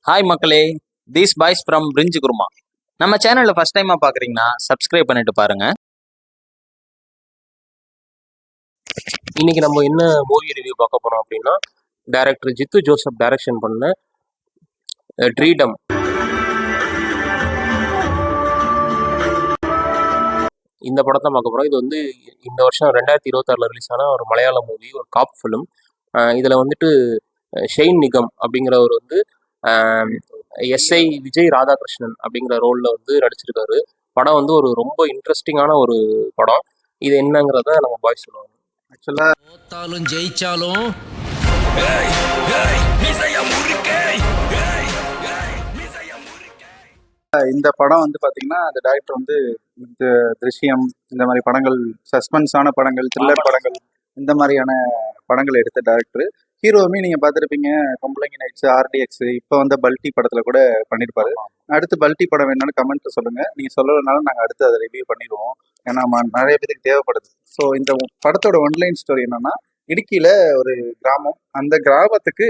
Hi மக்களே, these boys from பிரிஞ்சு குருமா. நம்ம சேனலில் ஃபஸ்ட் டைமாக பார்க்குறீங்கன்னா சப்ஸ்கிரைப் பண்ணிட்டு பாருங்க. இன்னைக்கு நம்ம என்ன மூவி ரிவ்யூ பார்க்க போறோம் அப்படின்னா, டைரக்டர் ஜித்து ஜோசப் டைரக்ஷன் பண்ண ட்ரீடம். இந்த படத்தை பார்க்க போறோம். இது வந்து இந்த வருஷம் 2026 ரிலீஸ் ஆன ஒரு மலையாள மூவி, ஒரு காப் ஃபிலிம். இதில் வந்துட்டு ஷெயின் நிகம் அப்படிங்கிறவர் வந்து எஸ்ஐ விஜய் ராதாகிருஷ்ணன் அப்படிங்கிற ரோலில் வந்து நடிச்சிருக்காரு. படம் வந்து ஒரு ரொம்ப இன்ட்ரெஸ்டிங்கான ஒரு படம். இது என்னங்கிறத நம்ம பாய்ஸ் சொல்லுவாங்க. ஆக்சுவலாக தோத்தாலும் ஜெயிச்சாலும் இந்த படம் வந்து பாத்தீங்கன்னா அந்த டைரக்டர் வந்து இந்த திருஷ்யம் இந்த மாதிரி படங்கள், சஸ்பென்ஸான படங்கள், த்ரில்லர் படங்கள், இந்த மாதிரியான படங்கள் எடுத்த டைரக்டர். ஹீரோவுமே நீங்க பார்த்துருப்பீங்க, பொம்பளைங்க நைட்ஸ், ஆர்டிஎக்ஸ், இப்போ வந்து பல்டி படத்துல கூட பண்ணியிருப்பாரு. அடுத்து பல்டி படம் வேணும்னு கமெண்ட் சொல்லுங்க, நீங்க சொல்லலைனாலும் நாங்கள் அடுத்து அதை ரிவ்யூ பண்ணிடுவோம். ஏன்னா நிறைய பேருக்கு தேவைப்படுது. ஸோ இந்த படத்தோட ஒன்லைன் ஸ்டோரி என்னன்னா, இடுக்கியில ஒரு கிராமம், அந்த கிராமத்துக்கு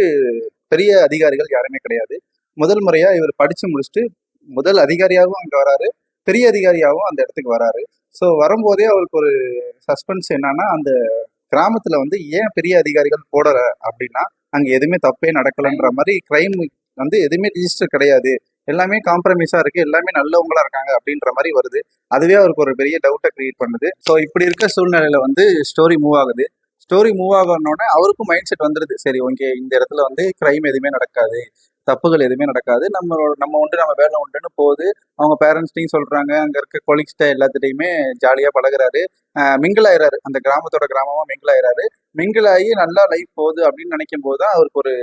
பெரிய அதிகாரிகள் யாருமே கிடையாது. முதல் முறையா இவர் படிச்சு முடிச்சுட்டு முதல் அதிகாரியாகவும் அங்கே வராரு, பெரிய அதிகாரியாகவும் அந்த இடத்துக்கு வராரு. ஸோ வரும்போதே அவருக்கு ஒரு சஸ்பென்ஸ் என்னன்னா, அந்த கிராமத்துல வந்து ஏன் பெரிய அதிகாரிகள் போடற அப்படின்னா, அங்க எதுவுமே தப்பே நடக்கலன்ற மாதிரி, கிரைம் வந்து எதுவுமே ரிஜிஸ்டர் கிடையாது, எல்லாமே காம்ப்ரமைஸா இருக்கு, எல்லாமே நல்லவங்களா இருக்காங்க அப்படின்ற மாதிரி வருது. அதுவே அவருக்கு ஒரு பெரிய டவுட்டை கிரியேட் பண்ணுது. ஸோ இப்படி இருக்க சூழ்நிலையில வந்து ஸ்டோரி மூவ் ஆகுது. ஸ்டோரி மூவ் ஆகணுன்னே அவருக்கும் மைண்ட் செட் வந்துடுது, சரி ஓகே, இந்த இடத்துல வந்து கிரைம் எதுவுமே நடக்காது, தப்புகள் எதுவுமே நடக்காது, நம்ம உண்டு நம்ம வேலை உண்டுன்னு போகுது. அவங்க பேரண்ட்ஸ்டையும் சொல்றாங்க, அங்க இருக்க கொலீக்ஸ்ட எல்லாத்திட்டையுமே ஜாலியா பழகுறாரு, மிங்கிள் ஆயிராரு, அந்த கிராமத்தோட கிராமமா மிங்கிள் ஆயிராரு. மிங்கிள் ஆகி நல்லா லைஃப் போகுது அப்படின்னு நினைக்கும் போது தான் அவருக்கு ஒரு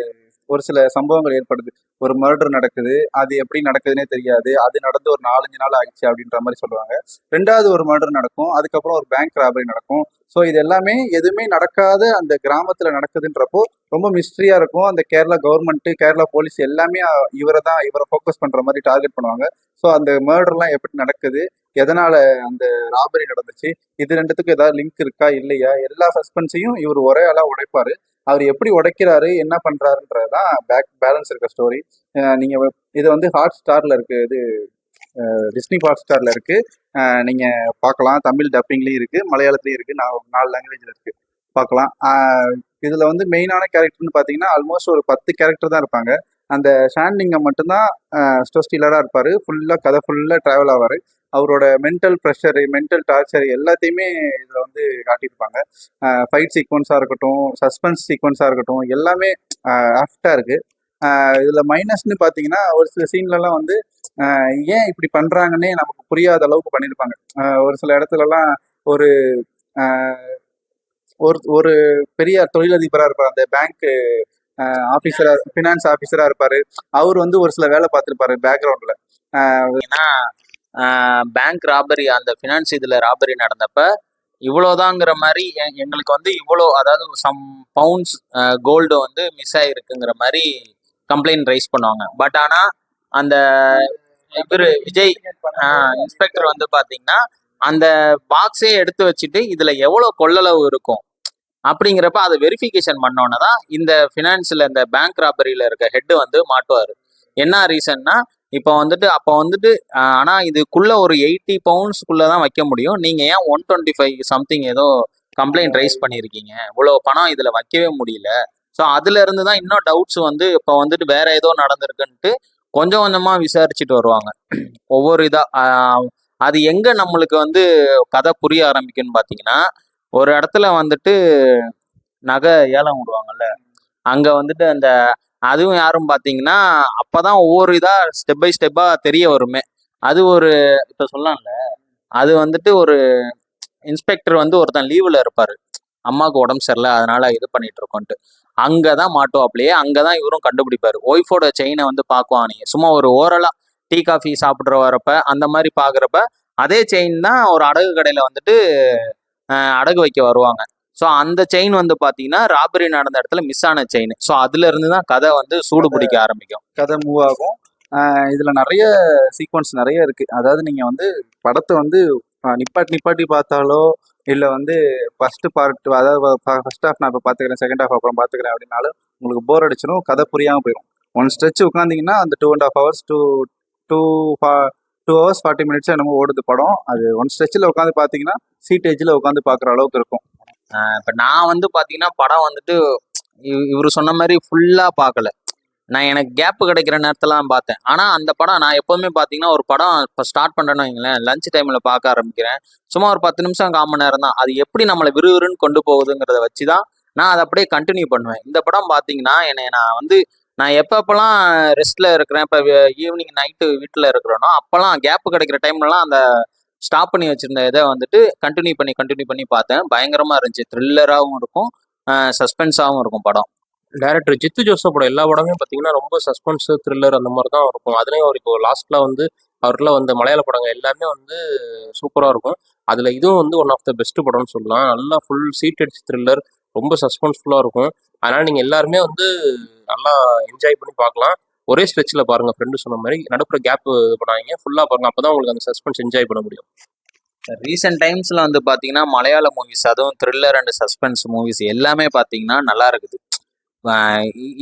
ஒரு சில சம்பவங்கள் ஏற்படுது. ஒரு மர்டர் நடக்குது, அது எப்படி நடக்குதுன்னே தெரியாது, அது நடந்து ஒரு 4-5 நாள் ஆயிடுச்சு அப்படின்ற மாதிரி சொல்லுவாங்க. ரெண்டாவது ஒரு மர்டர் நடக்கும், அதுக்கப்புறம் ஒரு பேங்க் ராபரி நடக்கும். ஸோ இது எல்லாமே எதுவுமே நடக்காத அந்த கிராமத்துல நடக்குதுன்றப்போ ரொம்ப மிஸ்ட்ரியா இருக்கும். அந்த கேரளா கவர்மெண்ட், கேரளா போலீஸ் எல்லாமே இவரை ஃபோக்கஸ் பண்ற மாதிரி டார்கெட் பண்ணுவாங்க. ஸோ அந்த மர்டர்லாம் எப்படி நடக்குது, எதனால அந்த ராபரி நடந்துச்சு, இது ரெண்டுத்துக்கும் ஏதாவது லிங்க் இருக்கா இல்லையா, எல்லா சஸ்பென்ஸையும் இவர் ஒரே ஆளா உடைப்பாரு. அவர் எப்படி உடைக்கிறாரு, என்ன பண்றாருன்றதுதான் பேலன்ஸ் இருக்க ஸ்டோரி. நீங்க இது வந்து ஹாட் ஸ்டார்ல இருக்கு, இது டிஸ்னி ஹாட் ஸ்டார்ல இருக்கு. நீங்க பார்க்கலாம், தமிழ் டப்பிங்லயும் இருக்கு, மலையாளத்துலயும் இருக்கு, 4 லாங்குவேஜ்ல இருக்கு, பார்க்கலாம். இதுல வந்து மெயினான கேரக்டர்னு பாத்தீங்கன்னா ஆல்மோஸ்ட் ஒரு 10 கேரக்டர் தான் இருப்பாங்க. அந்த ஷாண்டிங்கம் மட்டும்தான் ஸ்டோஸ்டீலரா இருப்பாரு. ஃபுல்லா கதை ஃபுல்லா டிராவல் ஆவாரு. அவரோட மென்டல் ப்ரெஷரு, மென்டல் டார்ச்சர் எல்லாத்தையுமே இதுல வந்து காட்டியிருப்பாங்க. ஃபைட் சீக்வன்ஸா இருக்கட்டும், சஸ்பென்ஸ் சீக்வன்ஸா இருக்கட்டும், எல்லாமே ஆப்டா இருக்கு. இதுல மைனஸ்ன்னு பாத்தீங்கன்னா, ஒரு சில சீன்லலாம் வந்து ஏன் இப்படி பண்றாங்கன்னே நமக்கு புரியாத அளவுக்கு பண்ணியிருப்பாங்க. ஒரு சில இடத்துலலாம் ஒரு ஒரு ஒரு பெரிய தொழிலதிபரா இருப்பார், அந்த பேங்க் ஆபீசரா, பினான்ஸ் ஆபீசரா இருப்பாரு. அவர் வந்து ஒரு சில வேலை பார்த்திருப்பாரு பேக்ரவுண்ட்ல. ஏன்னா பேங்க் ராபரி, அந்த ஃபினான்ஸ் இதுல ராபரி நடந்தப்ப இவ்வளோதாங்கிற மாதிரி எங்களுக்கு வந்து இவ்வளோ, அதாவது சம் பவுண்ட்ஸ் கோல்டு வந்து மிஸ் ஆயிருக்குங்கிற மாதிரி கம்ப்ளைண்ட் ரைஸ் பண்ணுவாங்க. பட் ஆனா அந்த இவர் விஜய் இன்ஸ்பெக்டர் வந்து பாத்தீங்கன்னா அந்த பாக்ஸே எடுத்து வச்சுட்டு இதுல எவ்வளவு கொள்ளளவு இருக்கும் அப்படிங்கிறப்ப அதை வெரிஃபிகேஷன் பண்ணோன்னே தான் இந்த ஃபினான்ஸில், இந்த பேங்க் ராபரியில் இருக்க ஹெட்டு வந்து மாட்டுவார். என்ன ரீசன்னா, இப்போ வந்துட்டு அப்போ வந்துட்டு ஆனால் இதுக்குள்ள ஒரு 80 பவுண்ட்ஸ்க்குள்ளே தான் வைக்க முடியும், நீங்கள் ஏன் 125 சம்திங் ஏதோ கம்ப்ளைண்ட் ரைஸ் பண்ணியிருக்கீங்க, இவ்வளோ பணம் இதில் வைக்கவே முடியல. ஸோ அதுல இருந்து தான் இன்னும் டவுட்ஸ் வந்து இப்போ வந்துட்டு வேற ஏதோ நடந்திருக்குன்ட்டு கொஞ்சம் கொஞ்சமாக விசாரிச்சுட்டு வருவாங்க ஒவ்வொரு இதாக. அது எங்கே நம்மளுக்கு வந்து கதை புரிய ஆரம்பிக்குன்னு பார்த்தீங்கன்னா, ஒரு இடத்துல வந்துட்டு நகை ஏலம் விடுவாங்கல்ல, அங்க வந்துட்டு அந்த அதுவும் யாரும் பாத்தீங்கன்னா அப்பதான் ஒவ்வொரு இதா ஸ்டெப் பை ஸ்டெப்பா தெரிய வருமே. அது ஒரு இப்ப சொல்லலாம்ல, அது வந்துட்டு ஒரு இன்ஸ்பெக்டர் வந்து ஒருத்தன் லீவ்ல இருப்பாரு, அம்மாவுக்கு உடம்பு சரியில்லை அதனால இது பண்ணிட்டு இருக்கோன்ட்டு, அங்கதான் மாட்டுவாப்லையே. அங்கதான் இவரும் கண்டுபிடிப்பாரு. ஒய்ஃபோட செயினை வந்து பாக்குவான். நீங்க சும்மா ஒரு ஓரலா டீ காஃபி சாப்பிட்ற வரப்ப அந்த மாதிரி பாக்குறப்ப அதே செயின் தான் ஒரு அடகு கடையில வந்துட்டு அடகு வைக்க வருவாங்க. ஸோ அந்த செயின் வந்து பார்த்தீங்கன்னா ராபரி நடந்த இடத்துல மிஸ் ஆன செயின். ஸோ அதுல இருந்து தான் கதை வந்து சூடு பிடிக்க ஆரம்பிக்கும், கதை மூவ் ஆகும். இதுல நிறைய சீக்வன்ஸ் நிறைய இருக்கு. அதாவது நீங்க வந்து படத்தை வந்து நிப்பாட்டி பார்த்தாலோ, இல்லை வந்து ஃபர்ஸ்ட் பார்ட், அதாவது ஃபர்ஸ்ட் ஹாஃப் நான் இப்போ பார்த்துக்கிறேன், செகண்ட் ஹாஃப் அப்புறம் பார்த்துக்கிறேன் அப்படின்னாலும் உங்களுக்கு போர் அடிச்சிடும், கதை புரியாமல் போயிடும். ஒன் ஸ்ட்ரெச் உட்காந்திங்கன்னா அந்த 2.5 hours டூ 2 hours 40 minutes என்னமோ ஓடுது படம். அது ஒன் ஸ்ட்ரெச்சில் உட்காந்து பார்த்தீங்கன்னா சீட் ஏஜில் உட்காந்து பார்க்குற அளவுக்கு இருக்கும். இப்போ நான் வந்து பார்த்தீங்கன்னா படம் வந்துட்டு இவர் சொன்ன மாதிரி ஃபுல்லாக பார்க்கல. நான் எனக்கு கேப்பு கிடைக்கிற நேரத்துலாம் பார்த்தேன். ஆனால் அந்த படம் நான் எப்போவுமே பார்த்தீங்கன்னா ஒரு படம் இப்போ ஸ்டார்ட் பண்ணுறேன்னு வைங்களேன், லஞ்ச் டைமில் பார்க்க ஆரம்பிக்கிறேன். சும்மா ஒரு 10 நிமிஷம் 1/4 மணி நேரம் தான். அது எப்படி நம்மளை விறுவிறுன்னு கொண்டு போகுதுங்கிறத வச்சு தான் நான் அதை அப்படியே கண்டினியூ பண்ணுவேன். இந்த படம் பார்த்தீங்கன்னா நான் எப்பப்பெல்லாம் ரெஸ்ட்டில் இருக்கிறேன், இப்போ ஈவினிங் நைட்டு வீட்டில் இருக்கிறேனோ அப்போல்லாம் கேப்பு கிடைக்கிற டைம்லலாம் அந்த ஸ்டாப் பண்ணி வச்சுருந்த இதை வந்துட்டு கண்டினியூ பண்ணி பார்த்தேன். பயங்கரமாக இருந்துச்சு. த்ரில்லராகவும் இருக்கும், சஸ்பென்ஸாகவும் இருக்கும் படம். டைரக்டர் ஜித்து ஜோசப்போட எல்லா படமே பார்த்தீங்கன்னா ரொம்ப சஸ்பென்ஸ் த்ரில்லர் அந்த மாதிரி தான் இருக்கும். அதுலேயும் அவர் இப்போ லாஸ்ட்டில் வந்து அவர்லாம் வந்த மலையாள படங்கள் எல்லாமே வந்து சூப்பராக இருக்கும். அதில் இதுவும் வந்து ஒன் ஆஃப் த பெஸ்ட் படம்னு சொல்லலாம். நல்லா ஃபுல் சீட்டட் த்ரில்லர், ரொம்ப சஸ்பென்ஸ்ஃபுல்லாக இருக்கும். அதனால் நீங்கள் எல்லாருமே வந்து நல்லா என்ஜாய் பண்ணி பார்க்கலாம். ஒரே ஸ்ட்ரெச்சில் பாருங்கள், ஃப்ரெண்டு சொன்ன மாதிரி நடுப்புற கேப் பண்ணாங்க, ஃபுல்லாக பாருங்கள். அப்போ தான் உங்களுக்கு அந்த சஸ்பென்ஸ் என்ஜாய் பண்ண முடியும். ரீசெண்ட் டைம்ஸில் வந்து பார்த்தீங்கன்னா மலையாள மூவிஸ், அதுவும் த்ரில்லர் அண்ட் சஸ்பென்ஸ் மூவிஸ் எல்லாமே பார்த்தீங்கன்னா நல்லா இருக்குது.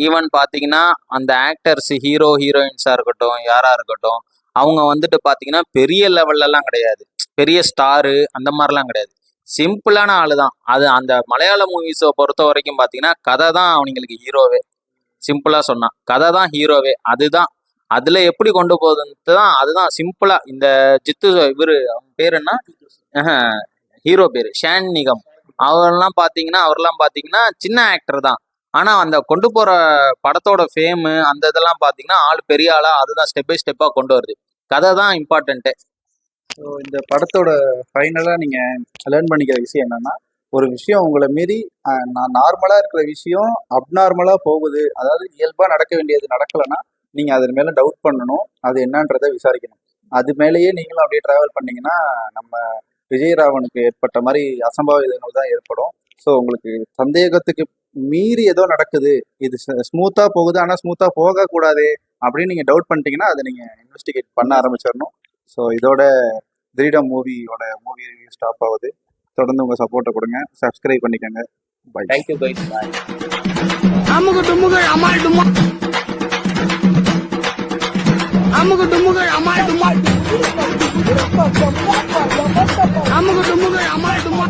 ஈவன் பார்த்தீங்கன்னா அந்த ஆக்டர்ஸ், ஹீரோயின்ஸாக இருக்கட்டும், யாராக இருக்கட்டும், அவங்க வந்துட்டு பார்த்தீங்கன்னா பெரிய லெவல்லலாம் கிடையாது, பெரிய ஸ்டாரு அந்த மாதிரிலாம் கிடையாது. சிம்பிளான ஆளு தான். அது அந்த மலையாள மூவிஸை பொறுத்த வரைக்கும் பார்த்தீங்கன்னா கதை தான் அவங்களுக்கு ஹீரோவே. சிம்பிளாக சொன்னால் கதை தான் ஹீரோவே. அதுதான் அதில் எப்படி கொண்டு போகுதுன்ட்டு தான், அதுதான் சிம்பிளாக. இந்த ஜித்து இவர் அவங்க பேர் என்ன, ஹீரோ பேர் ஷான் நிகம். அவர்லாம் பார்த்தீங்கன்னா சின்ன ஆக்டர் தான். ஆனால் அந்த கொண்டு போகிற படத்தோட ஃபேமு அந்த இதெல்லாம் பார்த்தீங்கன்னா ஆள் பெரிய ஆளாக அதுதான் ஸ்டெப் பை ஸ்டெப்பாக கொண்டு வருது. கதை தான் இம்பார்ட்டண்ட்டு. ஸோ இந்த படத்தோட ஃபைனலாக நீங்கள் லேர்ன் பண்ணிக்கிற விஷயம் என்னன்னா, ஒரு விஷயம் உங்களை மீறி நான் நார்மலாக இருக்கிற விஷயம் அப்நார்மலாக போகுது, அதாவது இயல்பாக நடக்க வேண்டியது நடக்கலைன்னா நீங்கள் அதன் மேலே டவுட் பண்ணணும், அது என்னன்றதை விசாரிக்கணும். அது மேலேயே நீங்களும் அப்படியே ட்ராவல் பண்ணீங்கன்னா நம்ம விஜயராவனுக்கு ஏற்பட்ட மாதிரி அசம்பாவிதங்கள் தான் ஏற்படும். ஸோ உங்களுக்கு சந்தேகத்துக்கு மீறி ஏதோ நடக்குது, இது ஸ்மூத்தாக போகுது ஆனால் ஸ்மூத்தாக போகக்கூடாது அப்படின்னு நீங்கள் டவுட் பண்ணிட்டீங்கன்னா அதை நீங்கள் இன்வெஸ்டிகேட் பண்ண ஆரம்பிச்சிடணும். ஸோ இதோட திரீடம் மூவியோட மூவி ரிவ்யூ ஸ்டாப் ஆகுது. தொடர்ந்து உங்கள் சப்போர்ட்டை கொடுங்க, சப்ஸ்கிரைப் பண்ணிக்கோங்க. பை. Thank you guys. அமுகு டுமுகள் அமால் டுமா அமுகு டுமுகள் அமால் டுமா அமுகு டுமுகள் அமால் டுமா